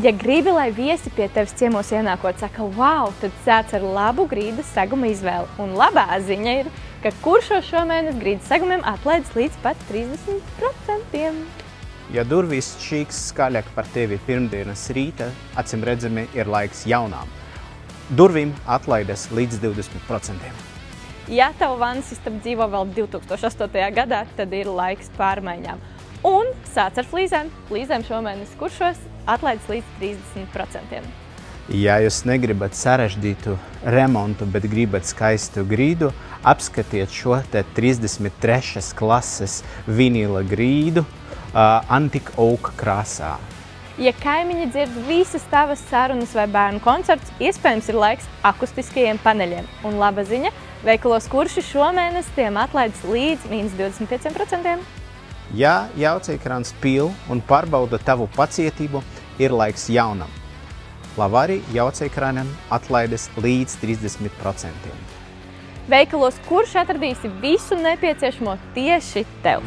Ja gribi, lai viesi pie tevis ciemos ienākot saka, wow, tad sāc ar labu grīdas seguma izvēli. Un labā ziņa ir, ka kuršos šomēnes grīdas segumiem atlaides līdz pat 30%. Ja durvis šīks skaļāk par tevi pirmdienas rīta, acim redzami ir laiks jaunām. Durvīm atlaides līdz 20%. Ja tava vannas istaba dzīvo vēl 2008. gadā, tad ir laiks pārmaiņām. Un sāc ar flīzēm. Flīzēm šomēnes kuršos atlaides līdz 30%. Ja jūs negribat sarežģītu remontu, bet gribat skaistu grīdu, apskatiet šo te 33. klases vinila grīdu Antique Oak krāsā. Ja kaimiņi dzird visas tavas sarunas vai bērnu koncerts, iespējams ir laiks akustiskajiem paneļiem. Un laba ziņa, veikalos kurši šomēnes tiem atlaides līdz -25%. Ja jauceekrāns pil un pārbauda tavu pacietību, ir laiks jaunam. Lavari jauceekrānam atlaides līdz 30%. Veikalos kurš atradīsi visu nepieciešamo tieši tev.